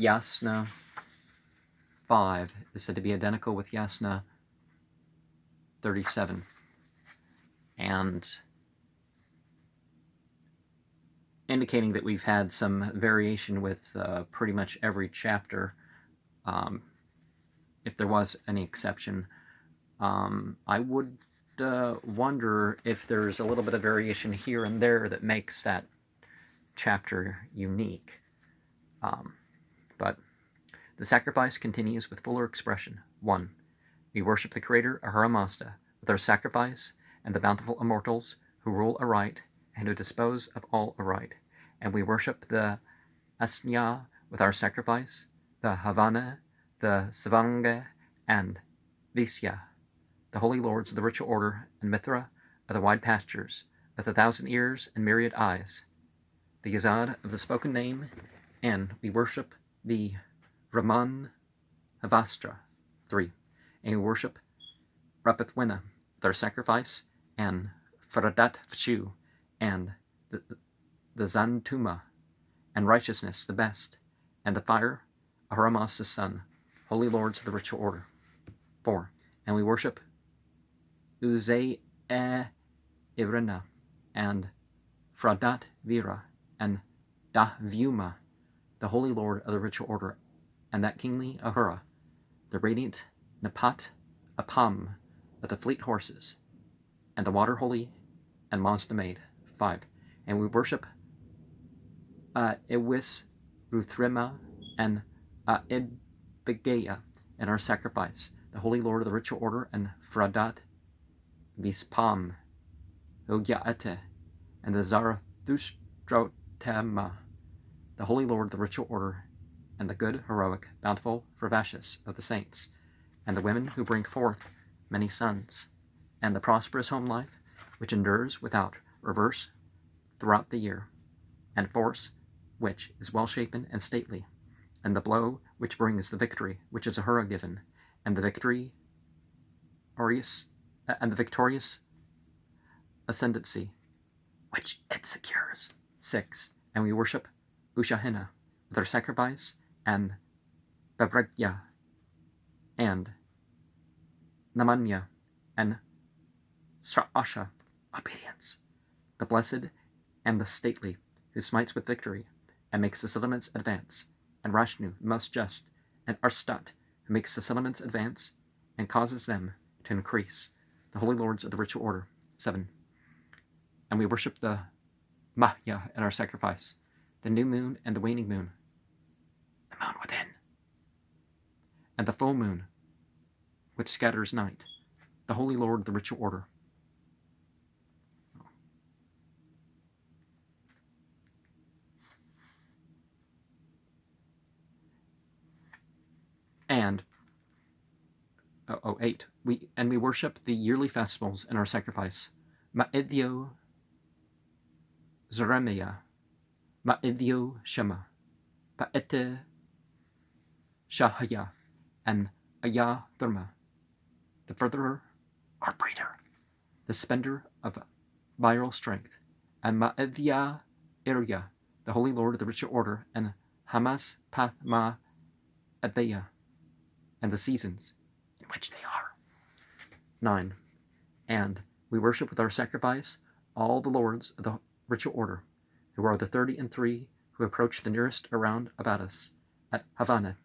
Yasna 5 is said to be identical with Yasna 37. And indicating that we've had some variation with pretty much every chapter, if there was any exception. I would wonder if there's a little bit of variation here and there that makes that chapter unique. But the sacrifice continues with fuller expression. 1. We worship the Creator, Ahura Mazda, with our sacrifice, and the bountiful immortals who rule aright and who dispose of all aright. And we worship the Asnya with our sacrifice, the Havana, the Savanga, and Visya, the holy lords of the ritual order, and Mithra of the wide pastures, with 1,000 ears and myriad eyes, the Yazad of the spoken name, and we worship the Raman Havastra. 3. And we worship Rapithwina with our sacrifice, and Faradat Vchu, and the Zantuma, and righteousness the best, and the fire, Ahura Mazda's son, holy lords of the ritual order. 4. And we worship Uze Irina, and Fradat Vira, and Davyuma, the holy lord of the ritual order, and that kingly Ahura, the radiant Napat Apam with the fleet horses, and the water holy and Mazda maid. 5. And we worship Iwis Ruthrima and Ibigaya in our sacrifice, the holy lord of the ritual order, and Fradat Vispam Ugyaete, and the Zarathustrotema, the holy lord of the ritual order, and the good, heroic, bountiful Fervashus of the saints, and the women who bring forth many sons, and the prosperous home life, which endures without reverse throughout the year, and force, which is well-shapen and stately, and the blow which brings the victory, which is Ahura given, and the victorious ascendancy, which it secures. 6. And we worship Ushahina with our sacrifice, and Bavragya, and Namanya, and Sra'asha, obedience, the blessed and the stately, who smites with victory, and makes the settlements advance, and Rashnu, the most just, and Arstat, who makes the settlements advance, and causes them to increase, the holy lords of the ritual order. 7. And we worship the Mahya in our sacrifice, the new moon and the waning moon, the moon within, and the full moon, which scatters night, the holy lord of the ritual order. And 8. We worship the yearly festivals in our sacrifice, Ma'idyo Zeremeya, Ma'idyo Shema, Pa'ete Shahaya, and Aya Therma, the furtherer, our breeder, the spender of viral strength, and Ma'idya Irya, the holy lord of the ritual order, and Hamas Pathma Adeya, and the seasons in which they are. 9. And we worship with our sacrifice all the lords of the ritual order, who are the 33 who approach the nearest around about us at Havana,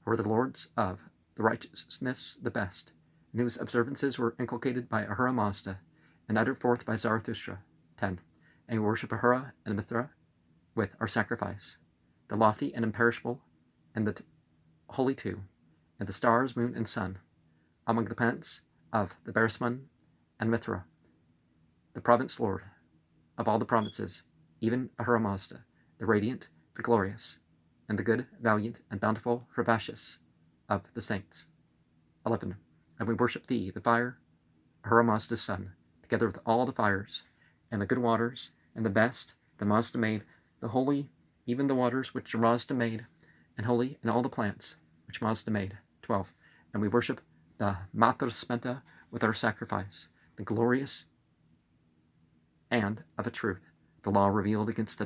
who are the lords of the righteousness the best, and whose observances were inculcated by Ahura Mazda and uttered forth by Zarathustra. 10. And we worship Ahura and Mithra with our sacrifice, the lofty and imperishable, and the holy two, and the stars, moon, and sun, among the planets of the Beresman and Mithra, the province lord of all the provinces, even Ahura Mazda, the radiant, the glorious, and the good, valiant, and bountiful Fervashus of the saints. 11. And we worship thee, the fire, Ahura Mazda's son, together with all the fires, and the good waters, and the best, the Mazda made, the holy, even the waters which Mazda made, and holy, and all the plants which Mazda made. 12. And we worship the Mater Spenta with our sacrifice, the glorious and of a truth, the law revealed against the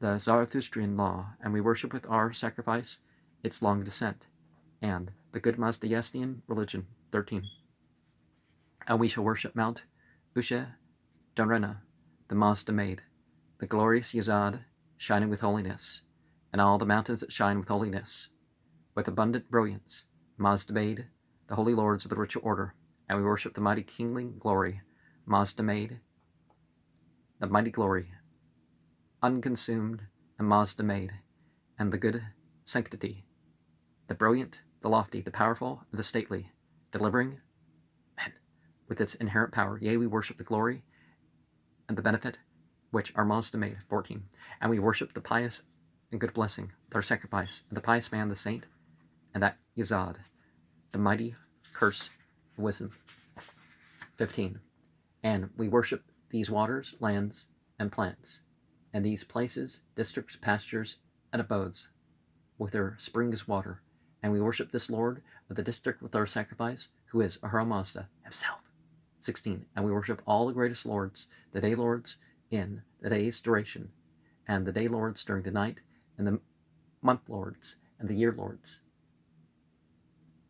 the Zarathustrian law, and we worship with our sacrifice its long descent, and the good Mazdayastian religion. 13. And we shall worship Mount Ushe Donrena, the Mazda maid, the glorious Yazad, shining with holiness, and all the mountains that shine with holiness, with abundant brilliance, Mazda maid, the holy lords of the ritual order, and we worship the mighty kingly glory, Mazda maid, the mighty glory, unconsumed, and Mazda maid, and the good sanctity, the brilliant, the lofty, the powerful, and the stately, delivering men with its inherent power. Yea, we worship the glory and the benefit which our Mazda made. 14. And we worship the pious and good blessing with our sacrifice, and the pious man, the saint, and that Yazad, the mighty curse of wisdom. 15. And we worship these waters, lands, and plants, and these places, districts, pastures, and abodes, with their springs water. And we worship this Lord of the district with our sacrifice, who is Ahura Mazda himself. 16. And we worship all the greatest lords, the day lords in the day's duration, and the day lords during the night, and the month lords, and the year lords.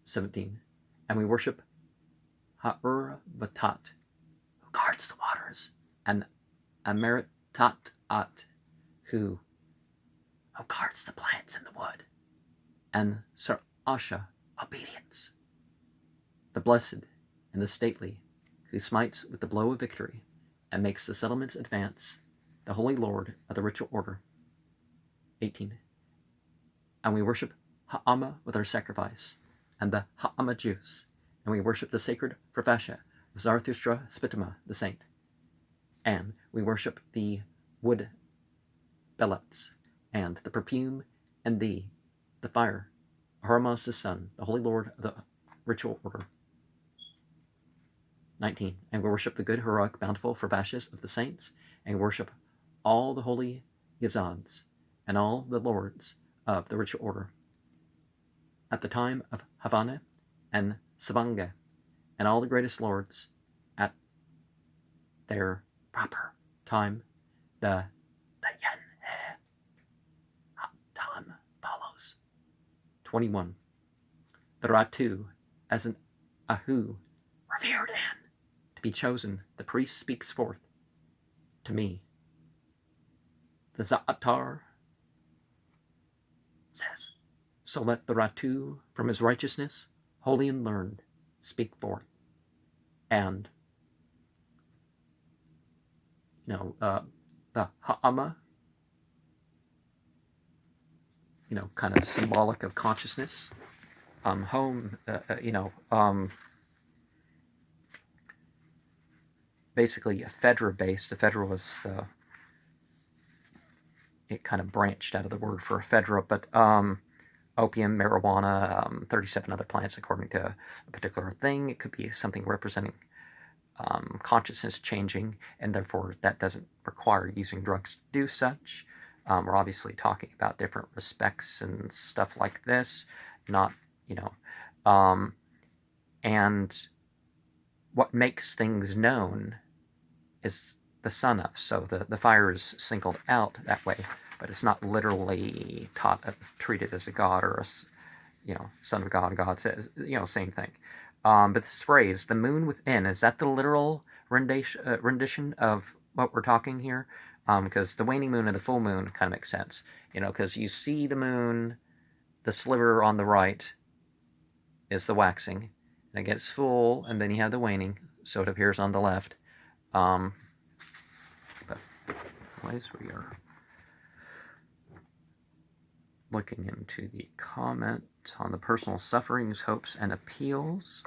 17. And we worship Ha'ur-Vatat, who guards the waters, and Ameritat-At, who guards the plants in the wood, and Sir Asha, obedience, the blessed and the stately, who smites with the blow of victory, and makes the settlements advance, the holy lord of the ritual order. 18. And we worship Ha'ama with our sacrifice, and the Ha'ama juice, and we worship the sacred Farfasha of Zarathustra Spitama, the saint, and we worship the wood bellets, and the perfume, and the fire, Ahura the son, the holy lord of the ritual order. 19. And we worship the good, heroic, bountiful Farfashas of the saints, and we worship all the holy Yazads, and all the lords of the ritual order. At the time of Havana and Savanga, and all the greatest lords at their proper time, the Yen time follows. 21. The Ratu, as an Ahu, revered and to be chosen, the priest speaks forth to me. The Za'atar says, so let the Ratu from his righteousness, holy and learned, speak forth. And, the Ha'ama, kind of symbolic of consciousness. Basically a Ephedra-based. Ephedra was, it kind of branched out of the word for Ephedra, but opium, marijuana, 37 other plants according to a particular thing. It could be something representing consciousness changing, and therefore that doesn't require using drugs to do such. We're obviously talking about different respects and stuff like this, not, and what makes things known is the son of. So the fire is singled out that way, but it's not literally treated as a god or a, son of God. God says, same thing. But this phrase, the moon within, is that the literal rendition of what we're talking here? Because the waning moon and the full moon kind of makes sense, because you see the moon, the sliver on the right is the waxing, and it gets full, and then you have the waning, so it appears on the left. But anyways, we are looking into the comment on the personal sufferings, hopes, and appeals.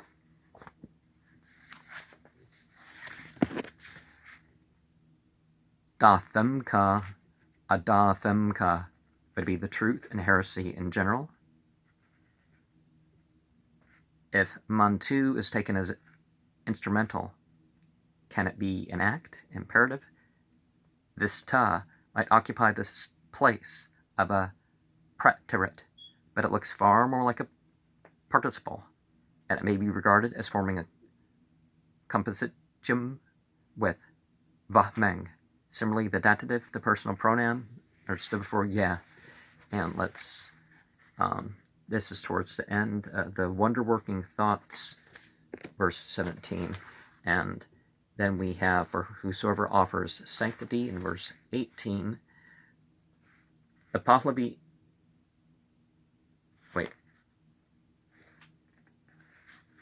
Dathemka, adathemka would be the truth and heresy in general. If mantu is taken as instrumental, can it be an act, imperative? Vista might occupy this place of a preterit, but it looks far more like a participle, and it may be regarded as forming a compositum with vahmeng. Similarly, the dative, the personal pronoun, or stood before, yeah. And let's, this is towards the end, the wonder-working thoughts, verse 17. And then we have, for whosoever offers sanctity in verse 18. The Pahlavi, wait.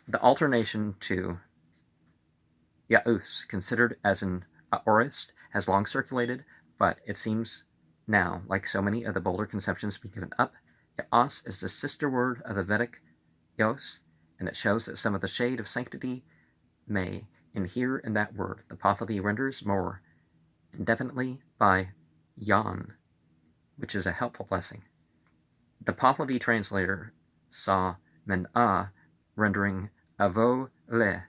The alternation to Yaus, considered as an aorist, has long circulated, but it seems now, like so many of the bolder conceptions, to be given up. Yaos is the sister word of the Vedic Yos, and it shows that some of the shade of sanctity may inhere in that word. The Pahlavi renders more indefinitely by Yan, which is a helpful blessing. The Pahlavi translator saw Men-a rendering Avo le,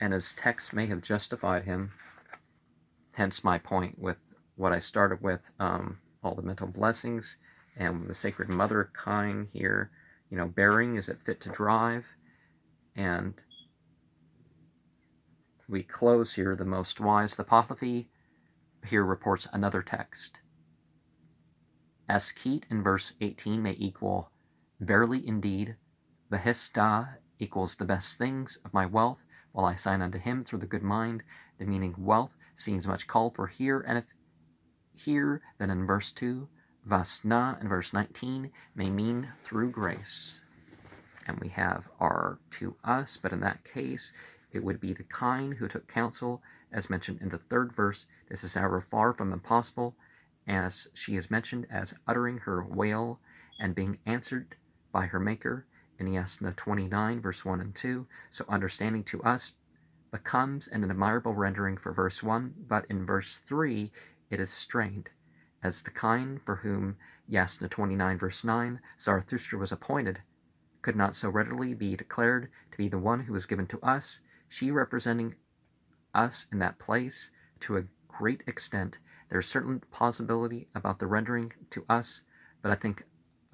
and his text may have justified him, hence my point with what I started with, all the mental blessings, and the Sacred Mother kind here, bearing, is it fit to drive? And we close here, the most wise. The Pahlavi here reports another text. Askit in verse 18 may equal verily indeed. Vahista equals the best things of my wealth, while I sign unto him through the good mind. The meaning wealth seems much called for here, and if here, then in verse 2, Vasna in verse 19 may mean through grace. And we have our to us, but in that case, it would be the kind who took counsel, as mentioned in the 3rd verse. This is, however, far from impossible, as she is mentioned as uttering her wail and being answered by her Maker in Yasna 29, verse 1 and 2. So understanding to us becomes an admirable rendering for verse 1, but in verse 3 it is strained, as the kind for whom Yasna 29, verse 9, Zarathustra was appointed, could not so readily be declared to be the one who was given to us, she representing us in that place to a great extent. There is certain plausibility about the rendering to us, but I think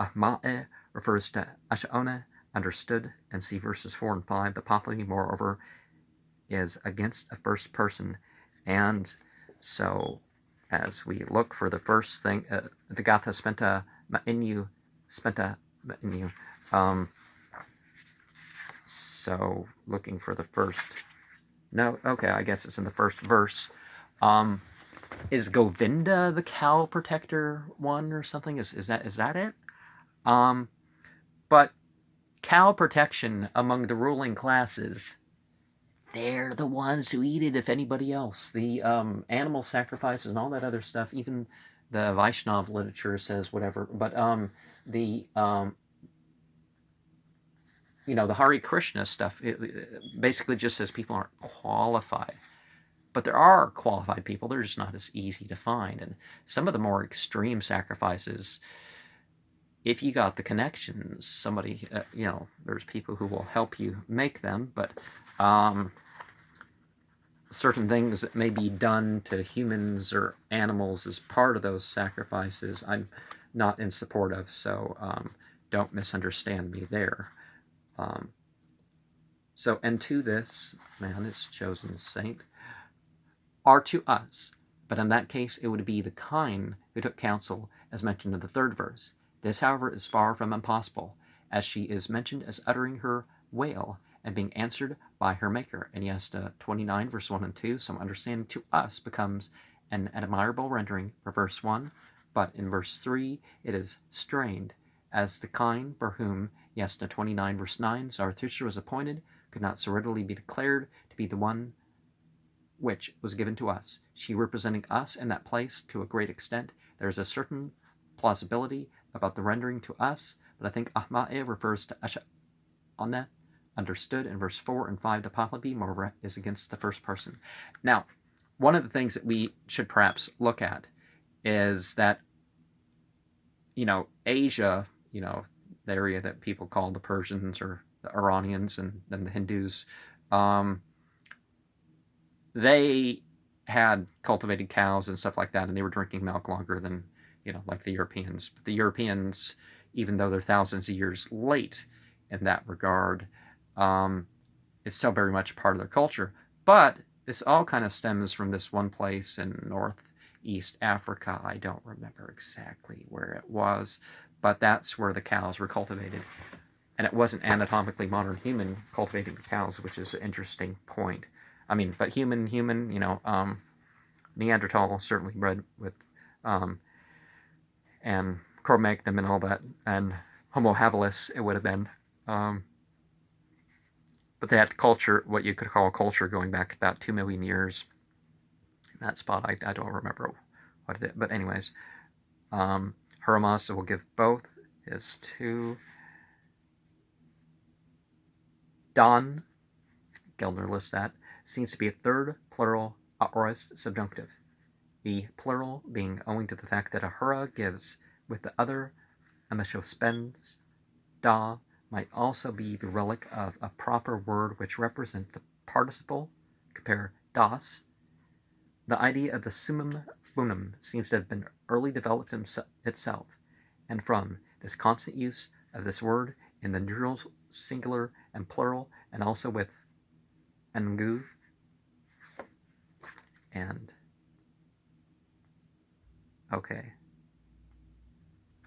Ahma'e refers to Asha'one, understood, and see verses 4 and 5. The Pahlavi, moreover, is against a first person, and so as we look for the first thing, the Gatha Spenta Ma'inu, so looking for the first, no, okay, I guess it's in the first verse. Is Govinda the cow protector one or something? Is that it? But cow protection among the ruling classes, they're the ones who eat it, if anybody else. The animal sacrifices and all that other stuff, even the Vaishnav literature says whatever, but the Hare Krishna stuff, it basically just says people aren't qualified. But there are qualified people, they're just not as easy to find. And some of the more extreme sacrifices, if you got the connections, somebody, there's people who will help you make them, but certain things that may be done to humans or animals as part of those sacrifices, I'm not in support of, so don't misunderstand me there. So, and to this, man is chosen saint, are to us, but in that case it would be the kind who took counsel, as mentioned in the 3rd verse. This, however, is far from impossible, as she is mentioned as uttering her wail and being answered by her Maker. In Yasna 29, verse 1 and 2, some understanding to us becomes an admirable rendering for verse 1, but in verse 3 it is strained, as the kind for whom Yasna 29, verse 9, Zarathustra was appointed, could not so readily be declared to be the one which was given to us, she representing us in that place to a great extent. There is a certain plausibility about the rendering to us, but I think Ahma'e refers to Asha'one, understood, in verse 4 and 5. The Pahlavi, moreover, is against the first person. Now, one of the things that we should perhaps look at is that, Asia, the area that people call the Persians or the Iranians and then the Hindus, they had cultivated cows and stuff like that, and they were drinking milk longer than, like the Europeans. But the Europeans, even though they're thousands of years late in that regard, it's still very much part of their culture. But this all kind of stems from this one place in North East Africa. I don't remember exactly where it was, but that's where the cows were cultivated. And it wasn't anatomically modern human cultivating the cows, which is an interesting point. I mean, but human, Neanderthal certainly bred with, and Cro-Magnon and all that, and Homo habilis it would have been. But they had culture, what you could call culture, going back about 2 million years. In that spot, I don't remember what it is. But anyways, Hermas will give both his two. Don, Geldner lists that, seems to be a third plural aorist subjunctive. The plural being owing to the fact that ahura gives with the other amisho spends. Da might also be the relic of a proper word which represents the participle. Compare das. The idea of the summum bonum seems to have been early developed itself, and from this constant use of this word in the neural singular and plural, and also with enguv and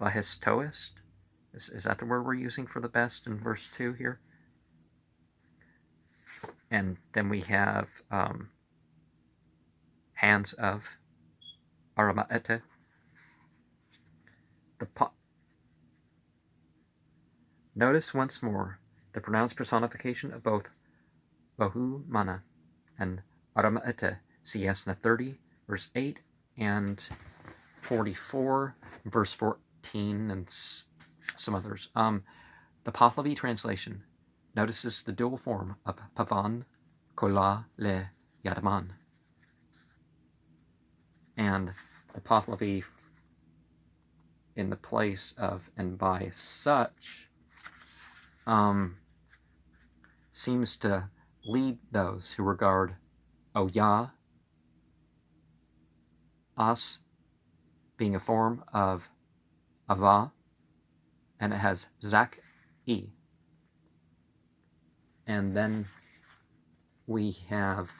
vahistoist. Is that the word we're using for the best in verse 2 here? And then we have hands of aramaete. Notice once more the pronounced personification of both Bahu Mana and Aramaete. See Yasna 30, verse 8, and 44, verse 14, and some others. The Pahlavi translation notices the dual form of Pavan, Kola, Le, Yadaman. And the Pahlavi in the place of and by such seems to lead those who regard Oya, As, being a form of Ava, and it has Zak, E. And then we have,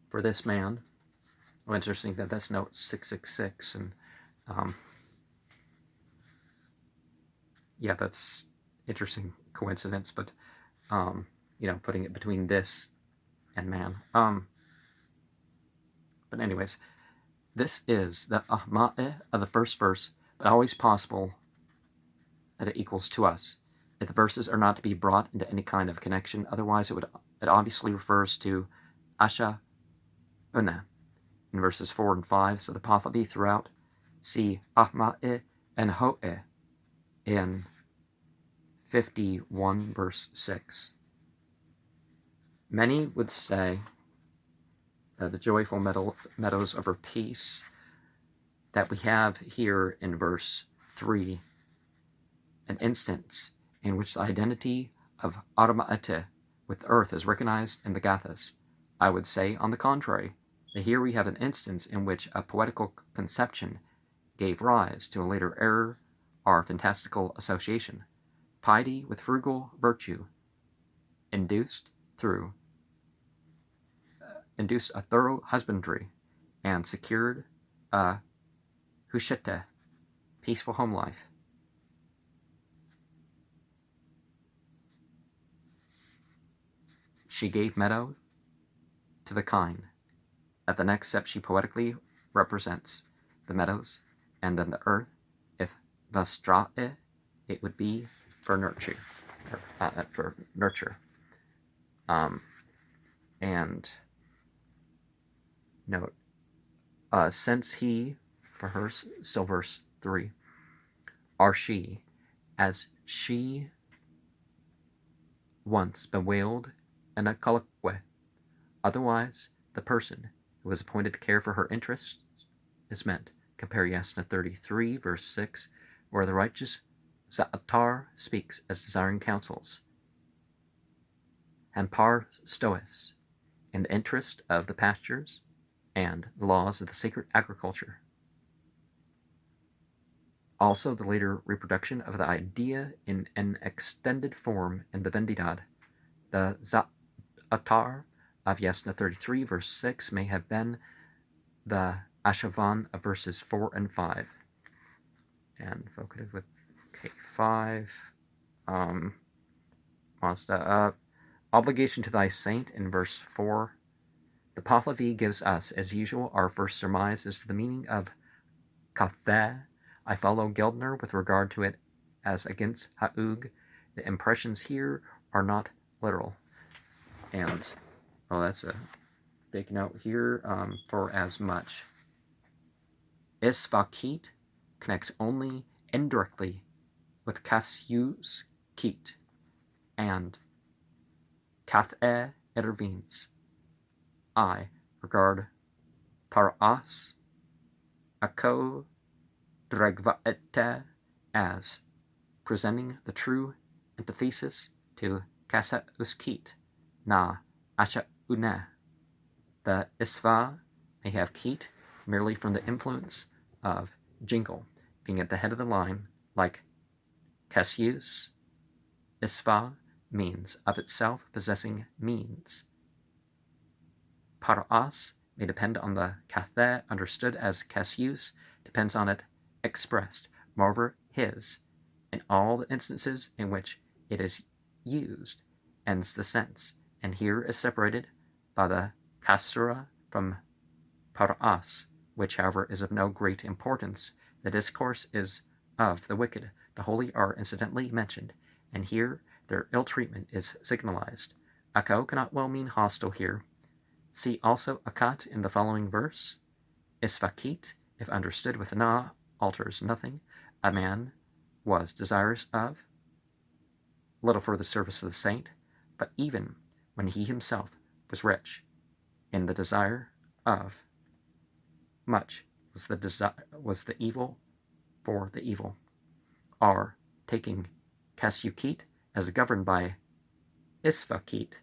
for this man, interesting that that's note 666, and yeah, that's interesting coincidence, but putting it between this and man. But anyways, this is the ahma'e of the first verse, but always possible that it equals to us. If the verses are not to be brought into any kind of connection, otherwise it obviously refers to Asha Una in verses 4 and 5. So the Pahlavi throughout. See ahma'e and ho'e in 51 verse 6. Many would say the joyful meadows of her peace that we have here in verse 3, an instance in which the identity of Aramaete with the earth is recognized in the Gathas. I would say, on the contrary, that here we have an instance in which a poetical conception gave rise to a later error or fantastical association. Piety with frugal virtue induced a thorough husbandry and secured a hushete, peaceful home life. She gave meadow to the kine. At the next step, she poetically represents the meadows, and then the earth. If vastra'e, it would be for nurture. And note, since he, for her, still verse 3, are she, as she once bewailed in a colloquy. Otherwise, the person who was appointed to care for her interests is meant. Compare Yasna 33, verse 6, where the righteous Za'atar speaks as desiring counsels, and Par Stois, in the interest of the pastures and the laws of the sacred agriculture. Also, the later reproduction of the idea in an extended form in the Vendidad, the Za'atar Avesta 33, verse 6 may have been the Ashavan of verses 4 and 5. And vocative with K5. Mazda. Obligation to thy saint in verse 4. The Pahlavi gives us, as usual, our first surmise as to the meaning of Katheh. I follow Geldner with regard to it as against Ha'ug. The impressions here are not literal. And, well, that's a big note here for as much. Isvakit connects only indirectly with Kasyus Kit, and Katheh intervenes. I regard Paras Ako Dregvaete as presenting the true antithesis to Kasa Uskit na Asha Une. The Isva may have Keat merely from the influence of jingle being at the head of the line, like Cassius. Isva means of itself possessing means. Paras may depend on the Katheh understood as Cassius, depends on it expressed. Moreover, his, in all the instances in which it is used, ends the sense, and here is separated by the Kasura from Paras, which, however, is of no great importance. The discourse is of the wicked. The holy are incidentally mentioned, and here their ill treatment is signalized. Ako cannot well mean hostile here. See also akat in the following verse. Isvakit, if understood with na, alters nothing. A man was desirous of little for the service of the saint, but even when he himself was rich, in the desire of much was the evil for the evil. R, taking Kasyukit as governed by Isvakit,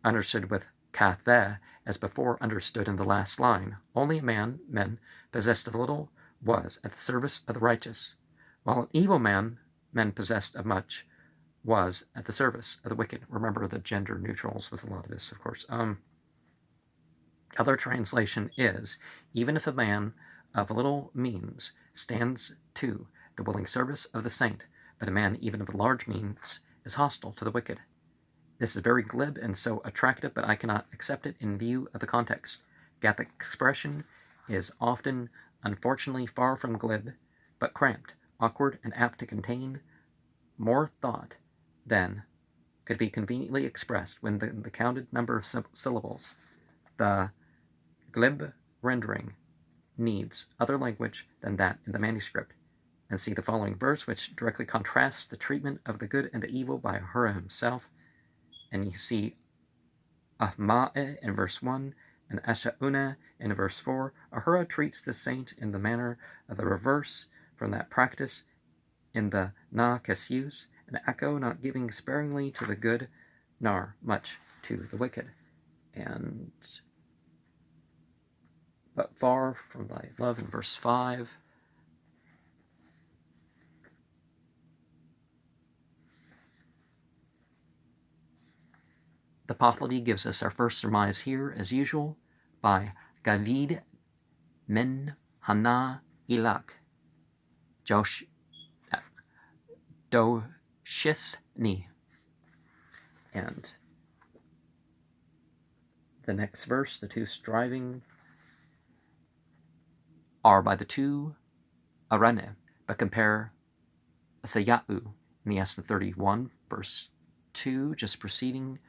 understood with Katheh, as before understood in the last line. Only a men possessed of little, was at the service of the righteous, while an evil man, men possessed of much, was at the service of the wicked. Remember the gender neutrals with a lot of this, of course. Other translation is, even if a man of little means stands to the willing service of the saint, but a man even of large means is hostile to the wicked. This is very glib and so attractive, but I cannot accept it in view of the context. Gathic expression is often, unfortunately, far from glib, but cramped, awkward, and apt to contain more thought than could be conveniently expressed when the counted number of syllables. The glib rendering needs other language than that in the manuscript. And see the following verse, which directly contrasts the treatment of the good and the evil by Ahura himself. And you see Ahma'e in verse 1 and Asha'una in verse 4. Ahura treats the saint in the manner of the reverse from that practice in the Na Cassius, and Echo not giving sparingly to the good, nor much to the wicked. And but far from thy love in verse 5. The Pahlavi gives us our first surmise here, as usual, by Gavid Men Hana Ilak Doshisni. And the next verse, the two striving are by the two Arane, but compare Sayau in the Esna 31, verse 2, just preceding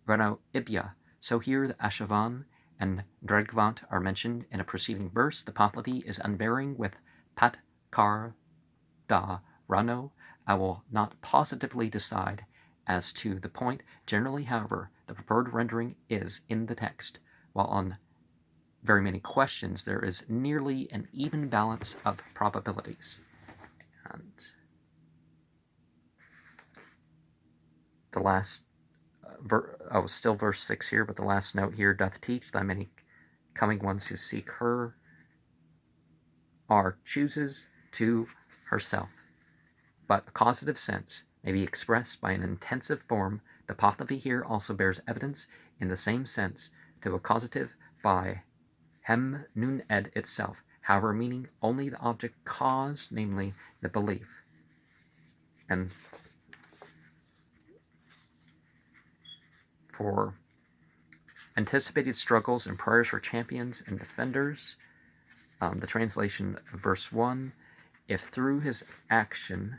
Reno Ibya. So here the Ashavan and Dregvant are mentioned in a preceding verse. The Pahlavi is unbearing with Pat Kar Da Rano. I will not positively decide as to the point. Generally, however, the preferred rendering is in the text, while on very many questions there is nearly an even balance of probabilities. And the last still verse 6 here, but the last note here doth teach thy many coming ones who seek her are chooses to herself. But a causative sense may be expressed by an intensive form. The Pahlavi here also bears evidence in the same sense to a causative by hem nun ed itself, however meaning only the object caused, namely the belief. And for anticipated struggles and prayers for champions and defenders, the translation of verse 1, if through his action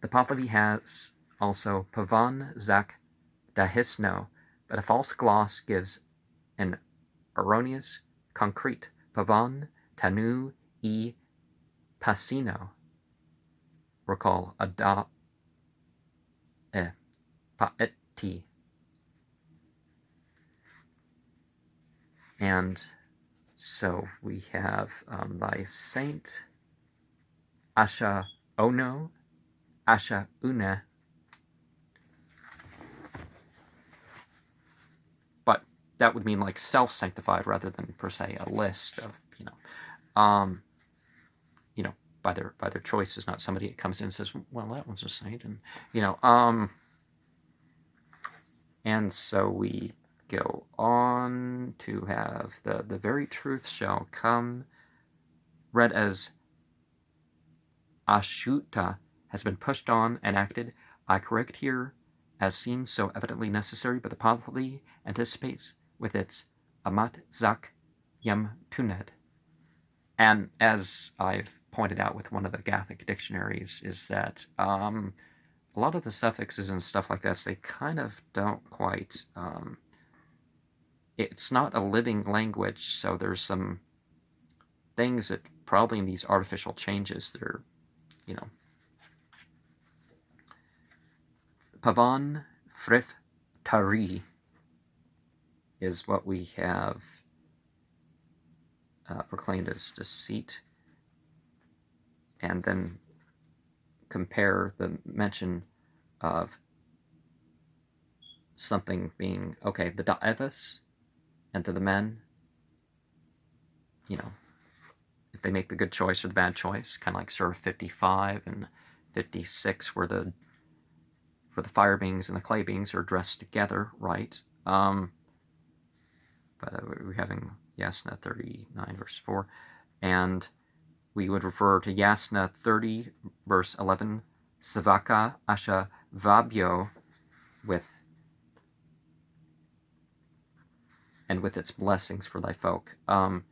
the Pahlavi has also pavan zak dahisno, but a false gloss gives an erroneous concrete pavan tanu e pasino. Recall ada paeti. And so we have thy saint Asha Ono, Asha Una. But that would mean like self-sanctified rather than per se a list of, by their choices, not somebody that comes in and says, well, that one's a saint, and and so we go on to have the very truth shall come, read as Ashuta, has been pushed on and acted. I correct here as seems so evidently necessary, but the Pahlavi anticipates with its Amat Zak Yem Tuned. And as I've pointed out with one of the Gathic dictionaries, is that a lot of the suffixes and stuff like this, they kind of don't quite, it's not a living language, so there's some things that probably in these artificial changes that are, Pavan Frif Tari is what we have proclaimed as deceit, and then compare the mention of something being, okay, the da'evas, and to the men, if they make the good choice or the bad choice, kind of like Surah 55 and 56, where the fire beings and the clay beings are dressed together, right? But we're having Yasna 39, verse 4, and we would refer to Yasna 30, verse 11, Savaka Asha Vabyo, with its blessings for thy folk. And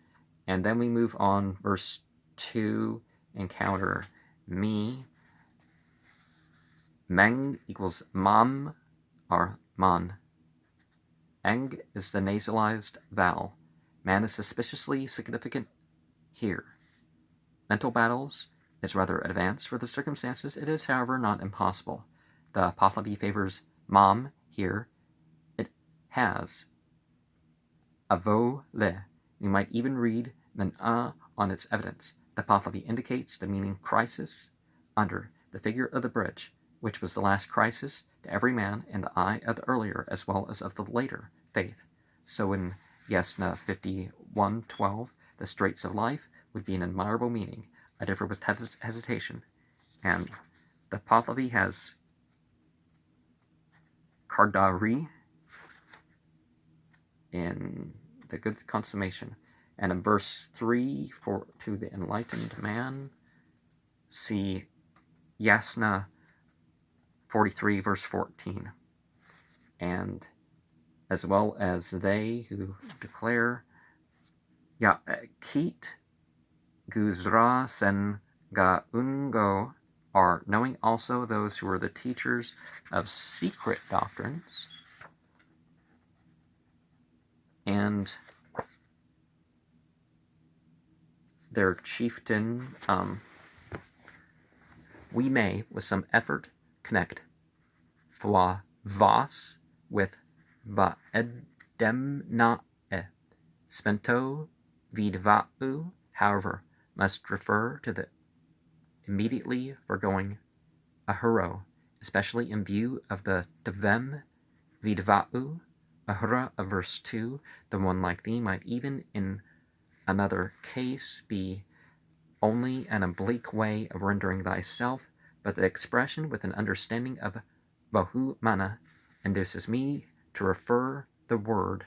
then we move on, verse 2, encounter me. Meng equals mam, or man. Eng is the nasalized vowel. Man is suspiciously significant here. Mental battles is rather advanced for the circumstances. It is, however, not impossible. The Pahlavi favors mam here. It has avo le. We might even read men-a on its evidence. The Pahlavi indicates the meaning crisis under the figure of the bridge, which was the last crisis to every man in the eye of the earlier as well as of the later faith. So in Yasna 51:12, the straits of life would be an admirable meaning. I differ with hesitation. And the Pahlavi has Kardari in the good consummation. And in verse 3, to the enlightened man, see Yasna 43, verse 14. And as well as they who declare Ya Kit Guzra Sen Ga Ungo, are knowing also those who are the teachers of secret doctrines, and their chieftain, we may, with some effort, connect Thwa Vas with Va Edemna E. Spento Vidva'u, however, must refer to the immediately foregoing Ahuro, especially in view of the Devem Vidva'u, Ahura of verse 2. The one like thee might even in another case be only an oblique way of rendering thyself, but the expression with an understanding of Bahu Mana induces me to refer the word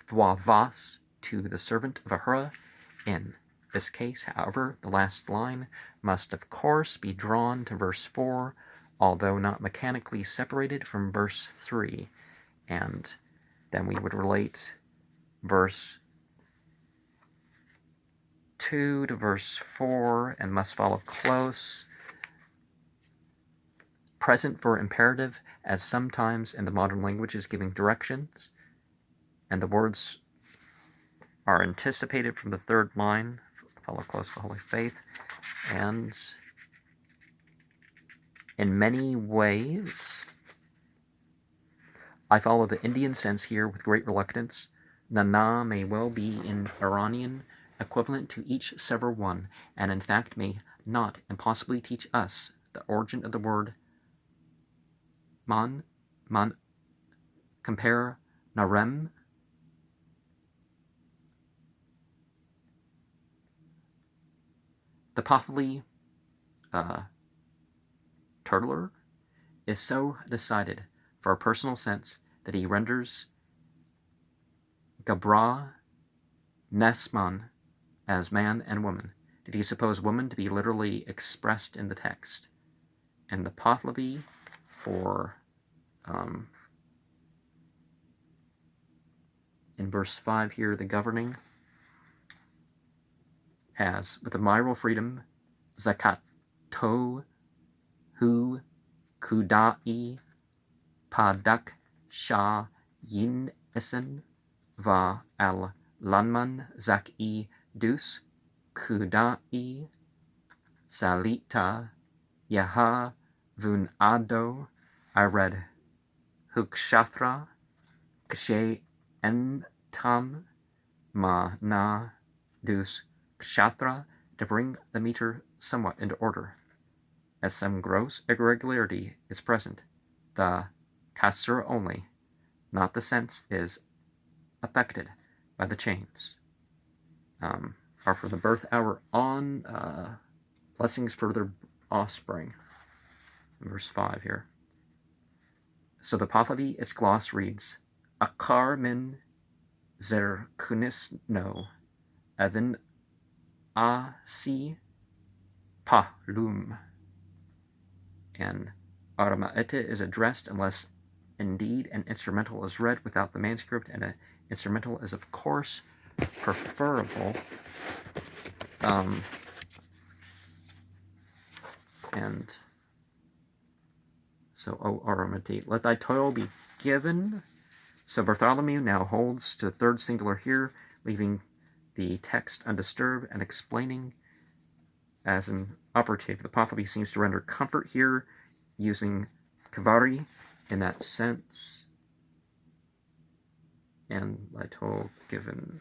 thwavas, to the servant of Ahura. In this case, however, the last line must of course be drawn to verse 4, although not mechanically separated from verse 3. And then we would relate verse 2 to verse 4 and must follow close. Present for imperative, as sometimes in the modern language is giving directions, and the words are anticipated from the third line, follow close the holy faith, and in many ways, I follow the Indian sense here with great reluctance. Nana may well be in Iranian equivalent to each several one, and in fact may not impossibly teach us the origin of the word man, compare narem, the Pathali Turtler is so decided for a personal sense that he renders Gabra Nesman as man and woman. Did he suppose woman to be literally expressed in the text? And the Pahlavi for in verse 5 here, the governing has, with admirable freedom, Zakato Hu Kudai Padak Shah Yin Esen Va Al Lanman Zaki Dus Kudai Salita Yaha Vun Ado. I read Hukshatra Kshe En Tam Ma Na Dus Kshatra to bring the meter somewhat into order. As some gross irregularity is present, the kasra only, not the sense, is affected by the chains. Are for the birth hour on, blessings for their offspring. Verse 5 here. So the Pahlavi, its gloss reads, Akar min zer kunis no, adin a si pahlum. And Aramaete is addressed unless indeed an instrumental is read without the manuscript, and an instrumental is of course preferable. And so, O Aramaete, let thy toil be given. So Bartholomew now holds to the third singular here, leaving the text undisturbed and explaining as an operative. The Pahlavi seems to render comfort here, using kavari in that sense. And thy toil given.